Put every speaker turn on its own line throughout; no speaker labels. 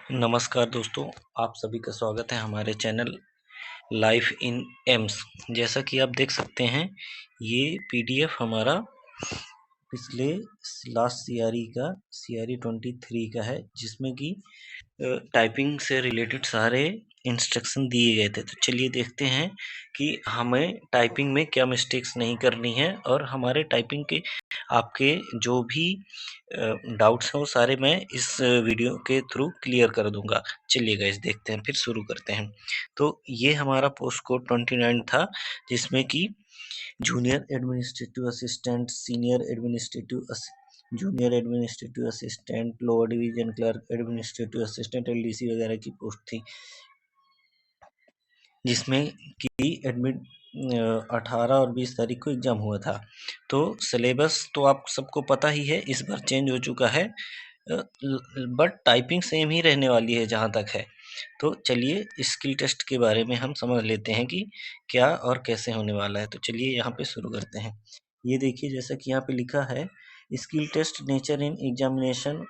नमस्कार दोस्तों, आप सभी का स्वागत है हमारे चैनल लाइफ इन एम्स। जैसा कि आप देख सकते हैं, ये पीडीएफ हमारा पिछले लास्ट सीआरई का सीआरई 23 का है, जिसमें कि टाइपिंग से रिलेटेड सारे इंस्ट्रक्शन दिए गए थे। तो चलिए देखते हैं कि हमें टाइपिंग में क्या मिस्टेक्स नहीं करनी है, और हमारे टाइपिंग के आपके जो भी डाउट्स हैं वो सारे मैं इस वीडियो के थ्रू क्लियर कर दूंगा। चलिए गाइस देखते हैं, फिर शुरू करते हैं। तो ये हमारा पोस्ट कोड 29 था, जिसमें कि junior administrative assistant, senior administrative junior administrative assistant, lower division clerk, administrative assistant, LDC वगैरह की पोस्ट थी, जिसमें कि एडमिट 18 और 20 तारीख को एग्जाम हुआ था। तो सिलेबस तो आप सबको पता ही है, इस बार चेंज हो चुका है, बट टाइपिंग सेम ही रहने वाली है जहाँ तक है। तो चलिए स्किल टेस्ट के बारे में हम समझ लेते हैं कि क्या और कैसे होने वाला है। तो चलिए यहाँ पे शुरू करते हैं। ये देखिए, जैसा कि यहाँ पे लिखा है, skill test nature in examination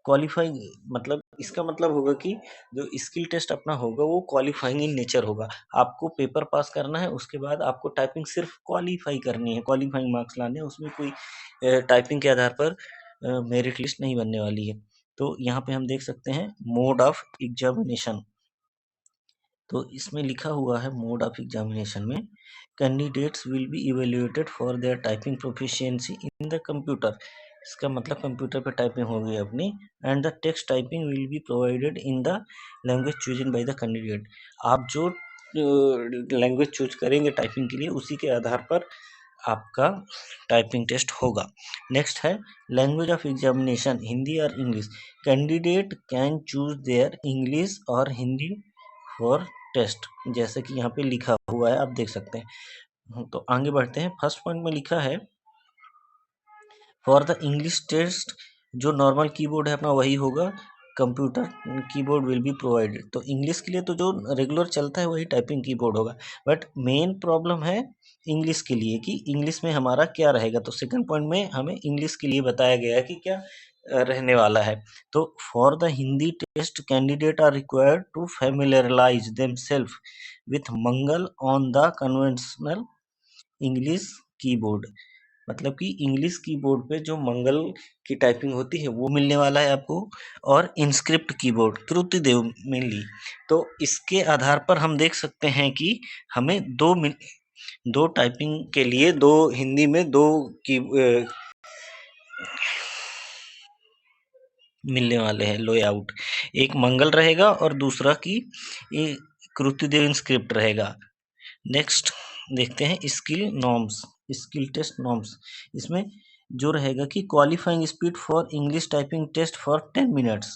qualifying, मतलब इसका मतलब होगा कि जो स्किल टेस्ट अपना होगा वो क्वालिफाइंग इन नेचर होगा। आपको पेपर पास करना है, उसके बाद आपको टाइपिंग सिर्फ क्वालिफाई करनी है, क्वालिफाइंग मार्क्स लाने हैं। उसमें कोई टाइपिंग के आधार पर मेरिट लिस्ट नहीं बनने वाली है। तो यहाँ पे हम देख सकते हैं मोड ऑफ एग्जामिनेशन। तो इसमें लिखा हुआ है मोड ऑफ एग्जामिनेशन में candidates will be evaluated for their typing proficiency in the computer. इसका मतलब कंप्यूटर पे टाइपिंग होगी अपनी, and the text typing will be provided in the language chosen by the candidate. आप जो लैंग्वेज चूज करेंगे typing के लिए, उसी के आधार पर आपका टाइपिंग टेस्ट होगा। नेक्स्ट है लैंग्वेज ऑफ एग्जामिनेशन, हिंदी और English. Candidate can choose there English और हिंदी फॉर टेस्ट, जैसे कि यहाँ पे लिखा हुआ है, आप देख सकते हैं। तो आगे बढ़ते हैं। फर्स्ट पॉइंट में लिखा है फॉर द इंग्लिश टेस्ट जो नॉर्मल कीबोर्ड है अपना वही होगा, computer keyboard will be provided. तो इंग्लिश के लिए तो जो रेगुलर चलता है वही टाइपिंग कीबोर्ड होगा, बट मेन प्रॉब्लम है इंग्लिश के लिए कि इंग्लिश में हमारा क्या रहेगा। तो सेकंड पॉइंट में हमें इंग्लिश के लिए बताया गया है कि क्या रहने वाला है। तो for the Hindi test candidate are required to familiarise themselves with Mangal on the conventional English keyboard. मतलब कि इंग्लिश कीबोर्ड पे जो मंगल की टाइपिंग होती है वो मिलने वाला है आपको, और इनस्क्रिप्ट कीबोर्ड कृतिदेव मेनली। तो इसके आधार पर हम देख सकते हैं कि हमें दो टाइपिंग के लिए, दो हिंदी में दो की मिलने वाले हैं लेआउट। एक मंगल रहेगा और दूसरा की कृतिदेव इंस्क्रिप्ट रहेगा। नेक्स्ट देखते हैं skill norms, skill test norms. इसमें जो रहेगा कि qualifying speed for English typing test for 10 minutes.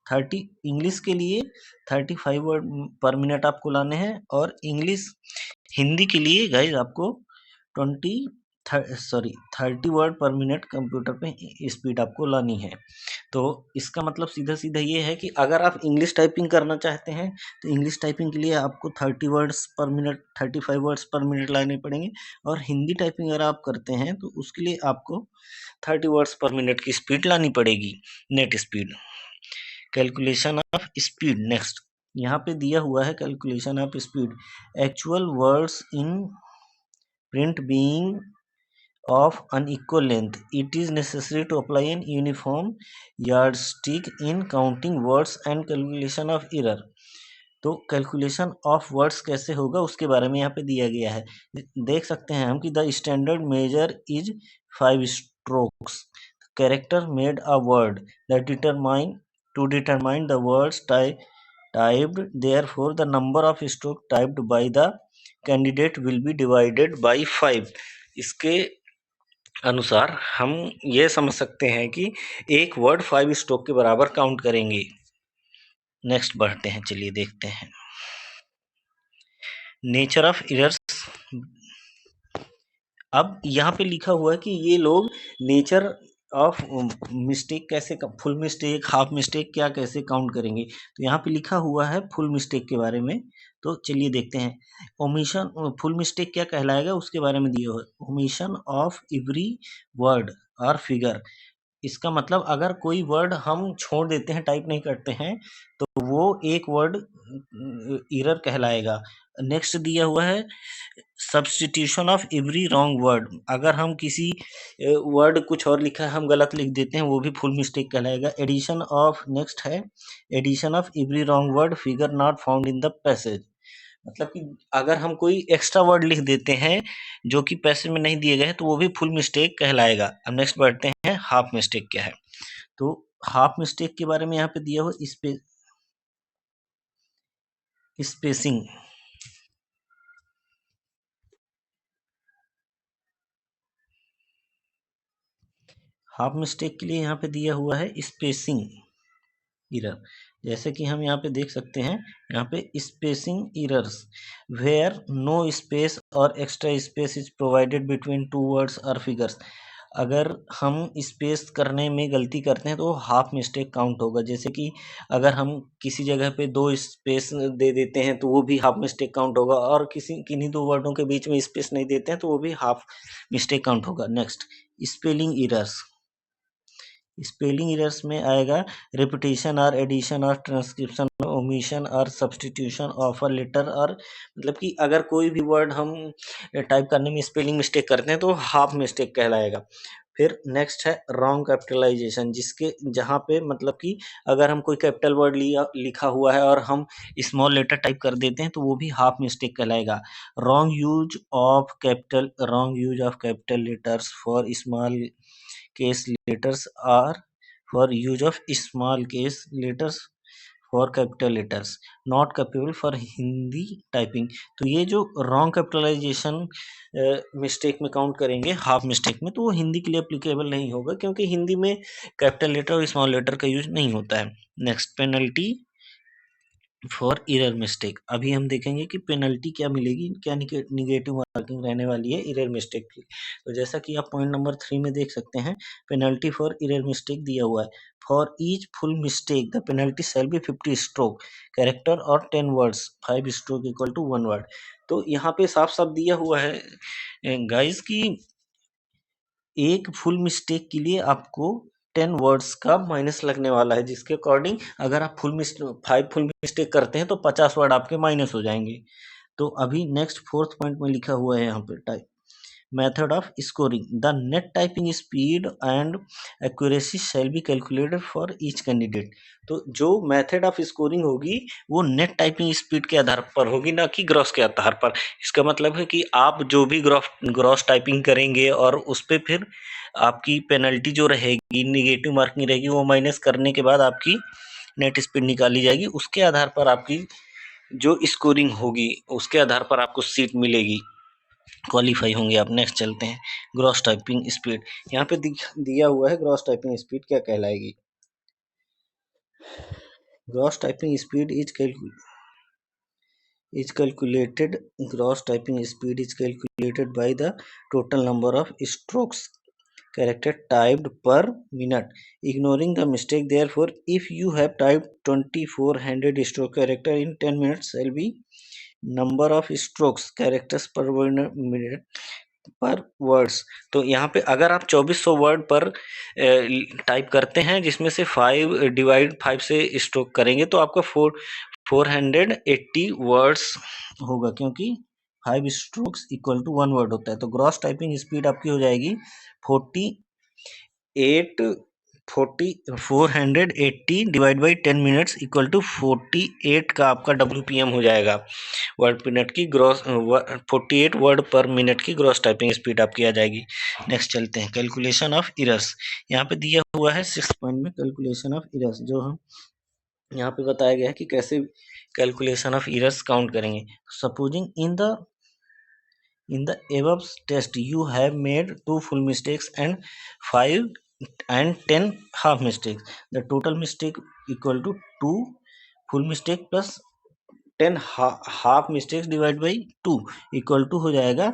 30 English के लिए 35 वर्ड पर मिनट आपको लाने हैं, और इंग्लिश हिंदी के लिए गाइज आपको 30 वर्ड पर मिनट कंप्यूटर पे स्पीड आपको लानी है। तो इसका मतलब सीधा सीधा ये है कि अगर आप इंग्लिश टाइपिंग करना चाहते हैं तो इंग्लिश टाइपिंग के लिए आपको 30 वर्ड्स पर मिनट, 35 वर्ड्स पर मिनट लाने पड़ेंगे। और हिंदी टाइपिंग अगर आप करते हैं तो उसके लिए आपको 30 वर्ड्स पर मिनट की स्पीड लानी पड़ेगी, net speed. Calculation of speed next, यहाँ पे दिया हुआ है calculation of speed. Actual words in print being of unequal length, it is necessary to apply an uniform yardstick in counting words and calculation of error। तो calculation of words कैसे होगा उसके बारे में यहाँ पे दिया गया है। देख सकते हैं हम कि the standard major is 5 strokes character made a word that determine the words typed, therefore the number of stroke typed by the candidate will be divided by 5। इसके अनुसार हम ये समझ सकते हैं कि एक वर्ड 5 स्ट्रोक के बराबर काउंट करेंगे। नेक्स्ट बढ़ते हैं, चलिए देखते हैं नेचर ऑफ एरर्स। अब यहाँ पे लिखा हुआ है कि ये लोग नेचर ऑफ मिस्टेक कैसे, फुल मिस्टेक, हाफ मिस्टेक क्या कैसे काउंट करेंगे। तो यहाँ पे लिखा हुआ है फुल मिस्टेक के बारे में। तो चलिए देखते हैं ओमिशन, फुल मिस्टेक क्या कहलाएगा उसके बारे में दिया हुआ है। ओमिशन ऑफ एवरी वर्ड और फिगर इसका मतलब अगर कोई वर्ड हम छोड़ देते हैं, टाइप नहीं करते हैं, तो वो एक वर्ड एरर कहलाएगा। नेक्स्ट दिया हुआ है substitution of every wrong word. अगर हम किसी वर्ड कुछ और लिखा है हम गलत लिख देते हैं, वो भी फुल मिस्टेक कहलाएगा। एडिशन ऑफ, नेक्स्ट है addition of every wrong word figure not found in the passage. मतलब कि अगर हम कोई एक्स्ट्रा वर्ड लिख देते हैं जो कि पैसेज में नहीं दिए गए हैं, तो वो भी फुल मिस्टेक कहलाएगा। अब नेक्स्ट बढ़ते हैं हाफ मिस्टेक क्या है। तो हाफ मिस्टेक के बारे में यहाँ पे दिया हुआ स्पेसिंग। हाफ मिस्टेक के लिए यहाँ पे दिया हुआ है स्पेसिंग एरर। जैसे कि हम यहाँ पे देख सकते हैं, यहाँ पे spacing errors where no space और extra space is provided between two words और फिगर्स। अगर हम स्पेस करने में गलती करते हैं तो हाफ मिस्टेक काउंट होगा। जैसे कि अगर हम किसी जगह पे दो स्पेस दे देते हैं तो वो भी हाफ मिस्टेक काउंट होगा, और किसी किन्हीं दो वर्डों के बीच में स्पेस नहीं देते हैं तो वो भी हाफ मिस्टेक काउंट होगा। Next spelling errors. Spelling errors में आएगा रिपीटिशन और एडिशन और ट्रांसक्रिप्शन, ओमिशन और सब्सटीट्यूशन ऑफ अ लेटर। और मतलब कि अगर कोई भी वर्ड हम टाइप करने में स्पेलिंग मिस्टेक करते हैं तो हाफ मिस्टेक कहलाएगा। फिर नेक्स्ट है रॉन्ग कैपिटलाइजेशन, जिसके जहाँ पे मतलब कि अगर हम कोई कैपिटल वर्ड लिखा हुआ है और हम स्मॉल लेटर टाइप कर देते हैं तो वो भी हाफ मिस्टेक कहलाएगा। Wrong use of capital letters for small case letters are for use of small case letters for capital letters not capable for Hindi typing. तो ये जो रॉन्ग कैपिटलाइजेशन मिस्टेक में काउंट करेंगे हाफ मिस्टेक में, तो वो हिंदी के लिए अप्लीकेबल नहीं होगा, क्योंकि हिंदी में कैपिटल लेटर और स्मॉल लेटर का यूज नहीं होता है। Next penalty for error mistake. अभी हम देखेंगे कि पेनल्टी क्या मिलेगी, क्या निगेटिव मार्किंग रहने वाली है एरर मिस्टेक की। तो जैसा कि आप पॉइंट नंबर 3 में देख सकते हैं, पेनल्टी फॉर एरर मिस्टेक दिया हुआ है। For each full mistake the penalty shall be 50 stroke character और 10 words 5 stroke equal to 1 word. तो यहाँ पे साफ साफ दिया हुआ है गाइस कि एक फुल मिस्टेक के लिए आपको 10 वर्ड्स का माइनस लगने वाला है, जिसके अकॉर्डिंग अगर आप 5 फुल मिस्टेक करते हैं तो 50 वर्ड आपके माइनस हो जाएंगे। तो अभी नेक्स्ट फोर्थ पॉइंट में लिखा हुआ है यहाँ पे type method of scoring the net typing speed and accuracy shall be calculated for each candidate. तो जो मेथड ऑफ स्कोरिंग होगी वो नेट टाइपिंग स्पीड के आधार पर होगी, ना कि ग्रॉस के आधार पर। इसका मतलब है कि आप जो भी ग्रॉस टाइपिंग करेंगे और उस पर फिर आपकी पेनल्टी जो रहेगी, निगेटिव मार्किंग रहेगी, वो माइनस करने के बाद आपकी नेट स्पीड निकाली जाएगी। उसके आधार पर आपकी जो स्कोरिंग होगी उसके आधार पर आपको सीट मिलेगी, क्वालिफाई होंगे आप। नेक्स्ट चलते हैं ग्रॉस टाइपिंग स्पीड। यहाँ पे दिया हुआ है ग्रॉस टाइपिंग स्पीड क्या कहलाएगी। Gross typing speed is calculated gross typing speed is calculated by the total number of strokes character typed per minute ignoring the mistake. Therefore if you have typed 2400 stroke character in 10 minutes shall be number of strokes characters per minute पर words. तो यहाँ पे अगर आप 2400 word पर type करते हैं जिसमें से 5 डिवाइड 5 से स्ट्रोक करेंगे तो आपका 480 वर्ड्स होगा, क्योंकि 5 स्ट्रोक्स इक्वल टू 1 वर्ड होता है। तो ग्रॉस टाइपिंग स्पीड आपकी हो जाएगी 480 divide by 10 minutes equal to 48 का आपका WPM हो जाएगा। वर्ड पर मिनट की ग्रॉस 48 वर्ड पर मिनट की ग्रॉस टाइपिंग स्पीड आपकी आ जाएगी। नेक्स्ट चलते हैं कैलकुलेशन ऑफ एरर्स। यहाँ पे दिया हुआ है 6 पॉइंट में कैलकुलेशन ऑफ एरर्स, जो हम यहाँ पे बताया गया है कि कैसे कैलकुलेशन ऑफ एरर्स काउंट करेंगे। Supposing in the above test you have made 2 full mistakes and 5 and 10 half mistakes. The total mistake equal to 2 full mistake plus 10 half mistakes divided by 2 equal to हो जाएगा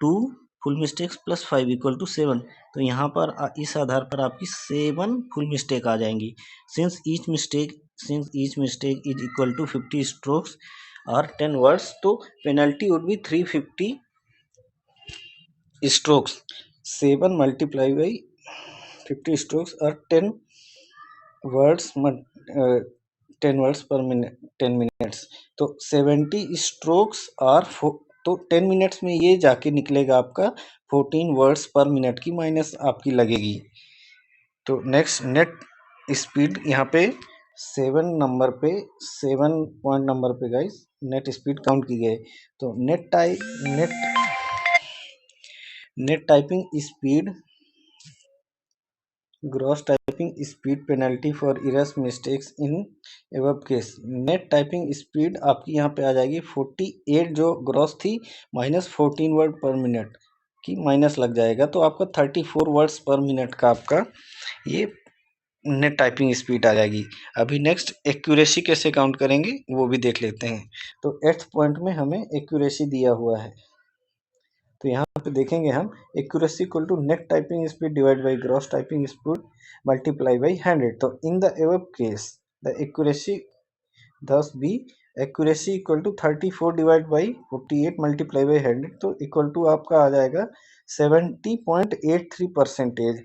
2 full mistakes plus 5 equal to 7। तो यहाँ पर इस आधार पर आपकी 7 full mistake आ जाएंगी। Since each mistake is equal to 50 strokes और 10 वर्ड्स, तो penalty would be 350 strokes. 7 multiply by 50 strokes or 10 words 10 words per minute 10 minutes। तो 70 स्ट्रोक्स और तो 10 मिनट्स में ये जाके निकलेगा आपका 14 वर्ड्स पर मिनट की माइनस आपकी लगेगी। तो नेक्स्ट नेट स्पीड यहाँ पे 7 नंबर पे 7 पॉइंट नंबर पे गाइस नेट स्पीड काउंट की गई। तो net typing speed gross typing speed penalty for errors mistakes in above case. Net typing speed आपकी यहाँ पे आ जाएगी 48 जो ग्रॉस थी माइनस 14 वर्ड पर मिनट की माइनस लग जाएगा, तो आपका 34 वर्ड्स पर मिनट का आपका ये नेट टाइपिंग स्पीड आ जाएगी। अभी नेक्स्ट एक्यूरेसी कैसे काउंट करेंगे वो भी देख लेते हैं। तो 8th पॉइंट में हमें एक्यूरेसी दिया हुआ है, तो यहाँ पे देखेंगे हम accuracy equal to net typing speed divide by gross typing speed multiply by 100। तो in the above case the accuracy thus be accuracy equal to 34 divide by 48 multiply by 100, तो इक्वल टू आपका आ जाएगा 70.83%।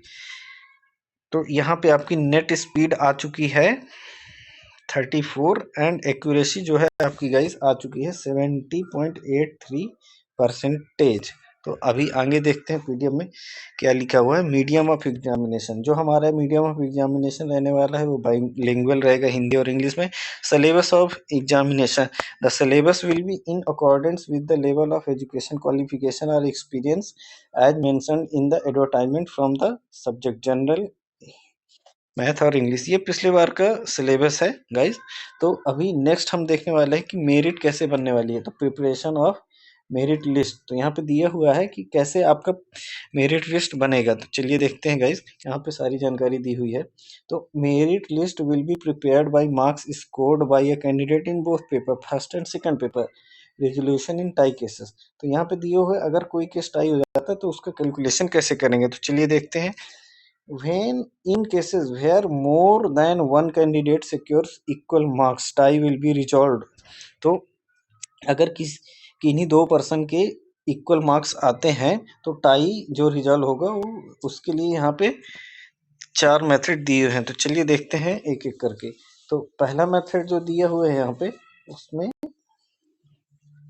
तो यहाँ पे आपकी नेट स्पीड आ चुकी है 34 एंड एक्यूरेसी जो है आपकी गाइस आ चुकी है 70.83%। तो अभी आगे देखते हैं पीडीएफ में क्या लिखा हुआ है। मीडियम ऑफ एग्जामिनेशन, जो हमारा मीडियम ऑफ एग्जामिनेशन रहने वाला है वो बाइलिंगुअल रहेगा, हिंदी और इंग्लिश में। Syllabus of examination, the syllabus will be in accordance with the level of education qualification और experience as mentioned in the advertisement from the subject general math और English. ये पिछले बार का सिलेबस है गाइस। तो अभी नेक्स्ट हम देखने वाले हैं कि मेरिट कैसे बनने वाली है। तो प्रिपरेशन ऑफ मेरिट लिस्ट, तो यहाँ पे दिया हुआ है कि कैसे आपका मेरिट लिस्ट बनेगा। तो चलिए देखते हैं गाइस, यहाँ पे सारी जानकारी दी हुई है। तो merit list will be prepared by marks scored by a candidate in both paper, first and second paper, resolution in tie cases. तो यहाँ पे दिए हुए अगर कोई केस टाई हो जाता है तो उसका कैलकुलेशन कैसे करेंगे, तो चलिए देखते हैं। When in cases where more than one candidate secures equal marks, tie will be resolved। तो अगर किन्हीं दो पर्सन के इक्वल मार्क्स आते हैं तो टाई जो रिजॉल्व होगा वो उसके लिए यहाँ पे 4 मेथड दिए हैं। तो चलिए देखते हैं एक एक करके। तो पहला मेथड जो दिया हुआ है यहाँ पे उसमें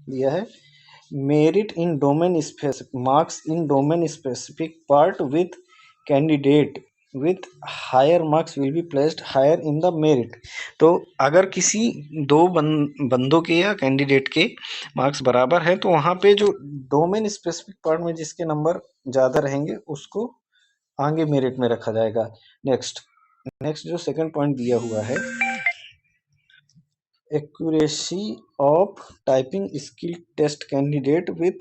दिया है merit in domain specific marks in domain specific part with candidate with higher marks will be placed higher in the merit. तो अगर किसी दो बंदों के या कैंडिडेट के मार्क्स बराबर है तो वहाँ पे जो डोमेन स्पेसिफिक पार्ट में जिसके नंबर ज़्यादा रहेंगे उसको आगे मेरिट में रखा जाएगा। नेक्स्ट जो सेकंड पॉइंट दिया हुआ है, accuracy of typing skill test candidate with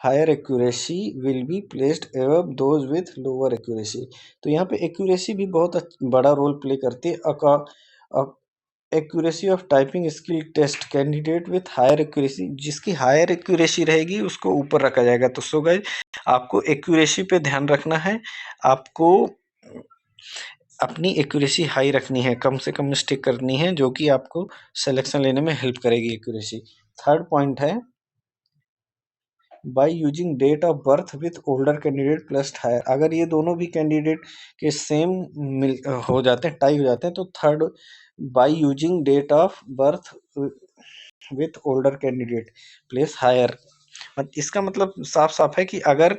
higher accuracy will be placed above those with lower accuracy। तो यहाँ पे accuracy भी बहुत बड़ा रोल प्ले करती है। Accuracy of typing skill test candidate with higher accuracy, जिसकी हायर एक्यूरेसी रहेगी उसको ऊपर रखा जाएगा। तो सो गाइस आपको एक्यूरेसी पे ध्यान रखना है, आपको अपनी एक्यूरेसी हाई रखनी है, कम से कम मिस्टेक करनी है, जो कि आपको सिलेक्शन लेने में हेल्प करेगी एक्यूरेसी। थर्ड पॉइंट है by using date of birth with older candidate plus higher. अगर ये दोनों भी कैंडिडेट के सेम हो जाते हैं, टाई हो जाते हैं, तो third by using date of birth with older candidate place higher. इसका मतलब साफ साफ है कि अगर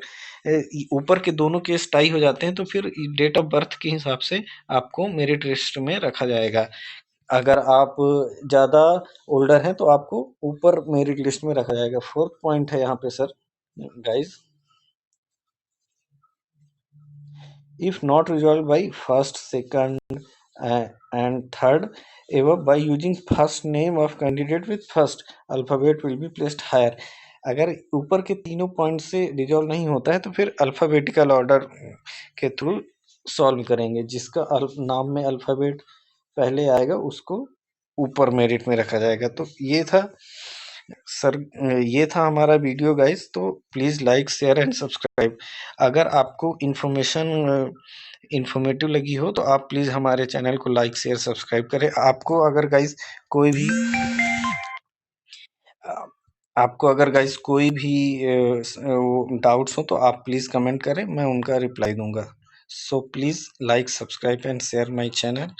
ऊपर के दोनों केस टाई हो जाते हैं तो फिर डेट ऑफ बर्थ के हिसाब से आपको मेरिट लिस्ट में रखा जाएगा। अगर आप ज़्यादा ओल्डर हैं तो आपको ऊपर मेरिट लिस्ट में रखा जाएगा। फोर्थ पॉइंट है यहाँ पे sir guys, if not resolved by first, second and third above by using first name of candidate with first alphabet will be placed higher। अगर ऊपर के तीनों पॉइंट से रिजॉल्व नहीं होता है तो फिर अल्फ़ाबेटिकल ऑर्डर के थ्रू सॉल्व करेंगे, जिसका नाम में अल्फ़ाबेट पहले आएगा उसको ऊपर मेरिट में रखा जाएगा। तो ये था सर, ये था हमारा वीडियो गाइस। तो please like share and subscribe. अगर आपको इन्फॉर्मेटिव लगी हो तो आप प्लीज़ हमारे चैनल को लाइक शेयर सब्सक्राइब करें। आपको अगर गाइस कोई भी डाउट्स हो तो आप प्लीज़ कमेंट करें, मैं उनका रिप्लाई दूंगा।
So please like, subscribe and share my channel.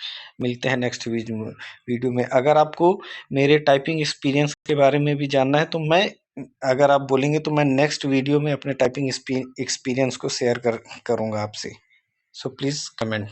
मिलते हैं नेक्स्ट वीडियो में। अगर आपको मेरे टाइपिंग एक्सपीरियंस के बारे में भी जानना है तो मैं, अगर आप बोलेंगे तो मैं नेक्स्ट वीडियो में अपने टाइपिंग एक्सपीरियंस को शेयर करूँगा आपसे। So please comment.